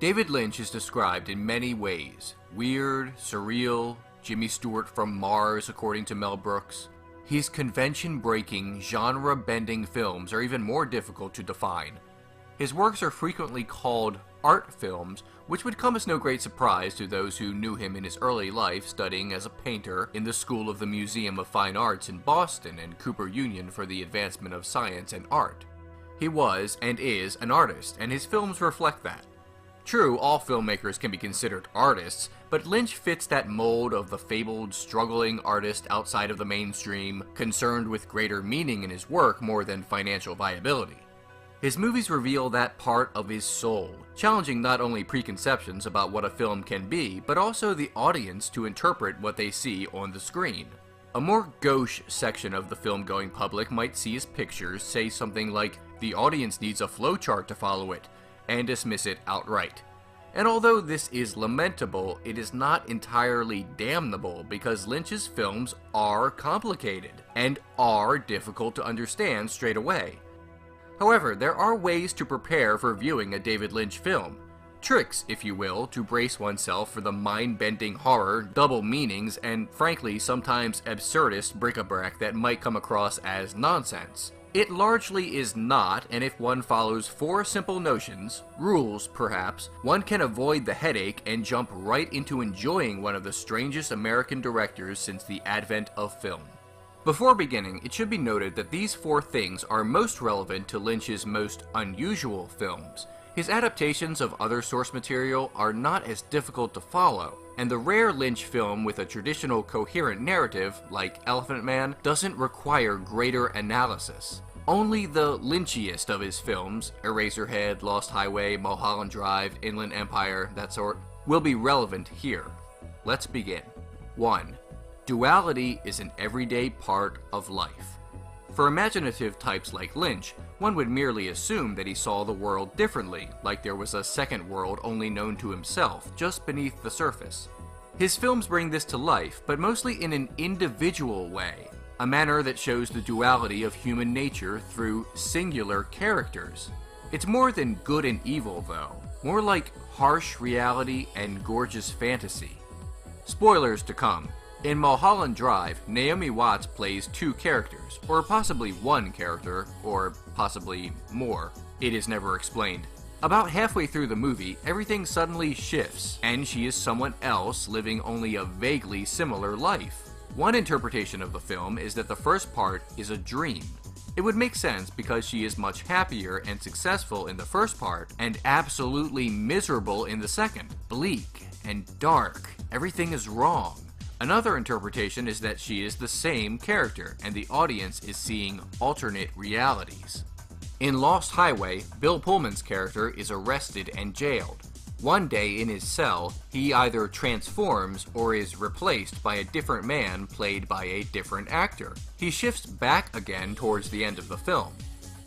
David Lynch is described in many ways. Weird, surreal, Jimmy Stewart from Mars according to Mel Brooks. His convention-breaking, genre-bending films are even more difficult to define. His works are frequently called art films, which would come as no great surprise to those who knew him in his early life studying as a painter in the School of the Museum of Fine Arts in Boston and Cooper Union for the Advancement of Science and Art. He was, and is, an artist, and his films reflect that. True, all filmmakers can be considered artists, but Lynch fits that mold of the fabled, struggling artist outside of the mainstream, concerned with greater meaning in his work more than financial viability. His movies reveal that part of his soul, challenging not only preconceptions about what a film can be, but also the audience to interpret what they see on the screen. A more gauche section of the film-going public might see his pictures say something like, "The audience needs a flowchart to follow it," and dismiss it outright. And although this is lamentable, it is not entirely damnable because Lynch's films are complicated and are difficult to understand straight away. However, there are ways to prepare for viewing a David Lynch film. Tricks, if you will, to brace oneself for the mind-bending horror, double meanings, and frankly sometimes absurdist bric-a-brac that might come across as nonsense. It largely is not, and if one follows 4 simple notions, rules perhaps, one can avoid the headache and jump right into enjoying one of the strangest American directors since the advent of film. Before beginning, it should be noted that these 4 things are most relevant to Lynch's most unusual films. His adaptations of other source material are not as difficult to follow, and the rare Lynch film with a traditional coherent narrative, like Elephant Man, doesn't require greater analysis. Only the Lynchiest of his films, Eraserhead, Lost Highway, Mulholland Drive, Inland Empire, that sort, will be relevant here. Let's begin. 1. Duality is an everyday part of life. For imaginative types like Lynch, one would merely assume that he saw the world differently, like there was a second world only known to himself, just beneath the surface. His films bring this to life, but mostly in an individual way, a manner that shows the duality of human nature through singular characters. It's more than good and evil, though, more like harsh reality and gorgeous fantasy. Spoilers to come. In Mulholland Drive, Naomi Watts plays 2 characters, or possibly 1 character, or possibly more. It is never explained. About halfway through the movie, everything suddenly shifts, and she is someone else living only a vaguely similar life. One interpretation of the film is that the first part is a dream. It would make sense because she is much happier and successful in the first part, and absolutely miserable in the second. Bleak and dark. Everything is wrong. Another interpretation is that she is the same character, and the audience is seeing alternate realities. In Lost Highway, Bill Pullman's character is arrested and jailed. One day in his cell, he either transforms or is replaced by a different man played by a different actor. He shifts back again towards the end of the film.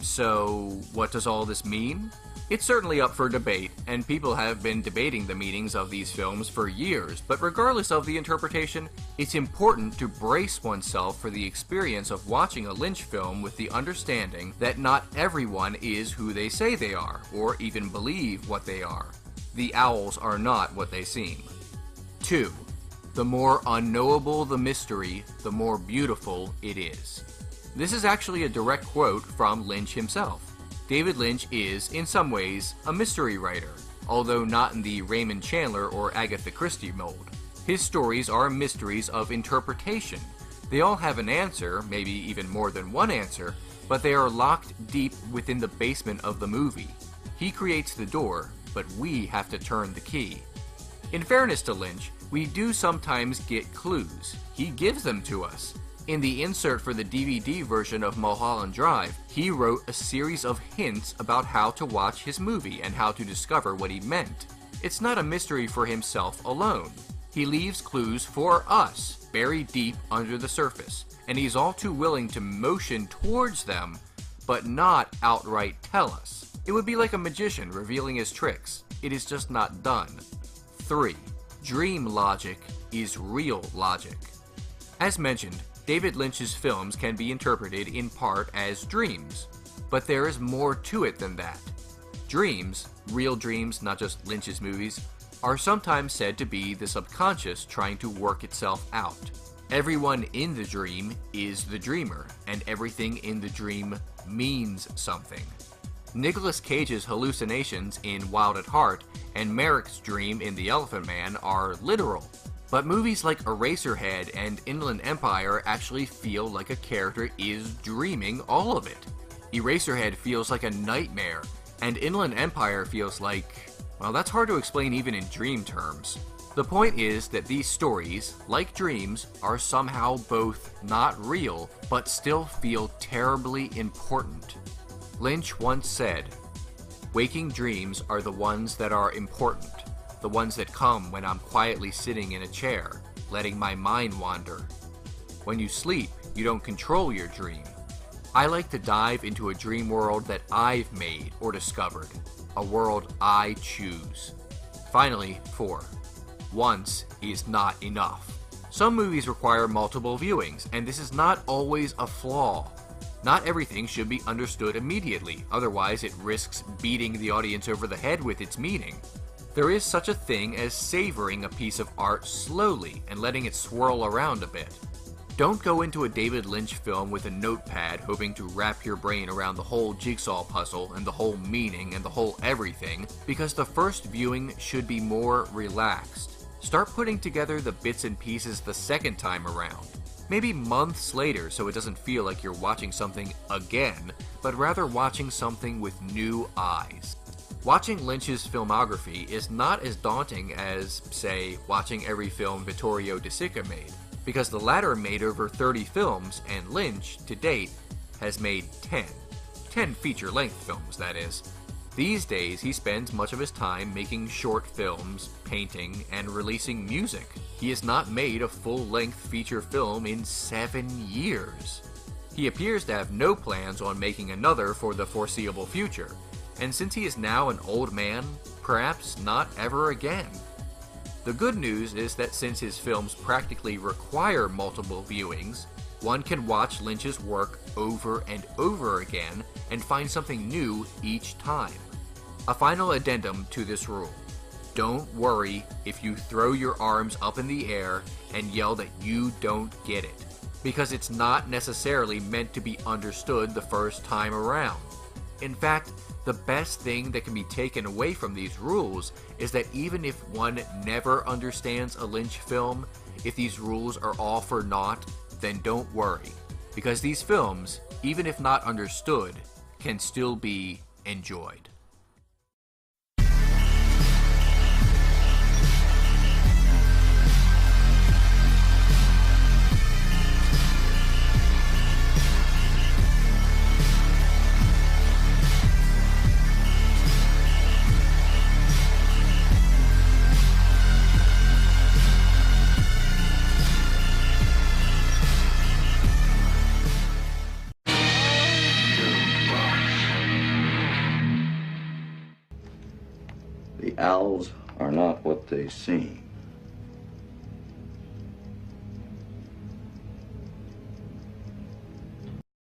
So, what does all this mean? It's certainly up for debate, and people have been debating the meanings of these films for years, but regardless of the interpretation, it's important to brace oneself for the experience of watching a Lynch film with the understanding that not everyone is who they say they are, or even believe what they are. The owls are not what they seem. 2. The more unknowable the mystery, the more beautiful it is. This is actually a direct quote from Lynch himself. David Lynch is, in some ways, a mystery writer, although not in the Raymond Chandler or Agatha Christie mold. His stories are mysteries of interpretation. They all have an answer, maybe even more than one answer, but they are locked deep within the basement of the movie. He creates the door, but we have to turn the key. In fairness to Lynch, we do sometimes get clues. He gives them to us. In the insert for the DVD version of Mulholland Drive, he wrote a series of hints about how to watch his movie and how to discover what he meant. It's not a mystery for himself alone. He leaves clues for us, buried deep under the surface, and he's all too willing to motion towards them, but not outright tell us. It would be like a magician revealing his tricks. It is just not done. 3. Dream logic is real logic. As mentioned, David Lynch's films can be interpreted in part as dreams, but there is more to it than that. Dreams, real dreams, not just Lynch's movies, are sometimes said to be the subconscious trying to work itself out. Everyone in the dream is the dreamer, and everything in the dream means something. Nicolas Cage's hallucinations in Wild at Heart and Merrick's dream in The Elephant Man are literal. But movies like Eraserhead and Inland Empire actually feel like a character is dreaming all of it. Eraserhead feels like a nightmare, and Inland Empire feels like, well, that's hard to explain even in dream terms. The point is that these stories, like dreams, are somehow both not real, but still feel terribly important. Lynch once said, "Waking dreams are the ones that are important, the ones that come when I'm quietly sitting in a chair, letting my mind wander. When you sleep, you don't control your dream. I like to dive into a dream world that I've made or discovered, a world I choose." Finally, 4. Once is not enough. Some movies require multiple viewings, and this is not always a flaw. Not everything should be understood immediately, otherwise it risks beating the audience over the head with its meaning. There is such a thing as savoring a piece of art slowly and letting it swirl around a bit. Don't go into a David Lynch film with a notepad hoping to wrap your brain around the whole jigsaw puzzle and the whole meaning and the whole everything, because the first viewing should be more relaxed. Start putting together the bits and pieces the second time around. Maybe months later, so it doesn't feel like you're watching something again, but rather watching something with new eyes. Watching Lynch's filmography is not as daunting as, say, watching every film Vittorio De Sica made, because the latter made over 30 films, and Lynch, to date, has made 10. 10 feature-length films, that is. These days, he spends much of his time making short films, painting, and releasing music. He has not made a full-length feature film in 7 years. He appears to have no plans on making another for the foreseeable future, and since he is now an old man, perhaps not ever again. The good news is that since his films practically require multiple viewings, one can watch Lynch's work over and over again and find something new each time. A final addendum to this rule: don't worry if you throw your arms up in the air and yell that you don't get it, because it's not necessarily meant to be understood the first time around. In fact, the best thing that can be taken away from these rules is that even if one never understands a Lynch film, if these rules are all for naught, then don't worry, because these films, even if not understood, can still be enjoyed. The owls are not what they seem.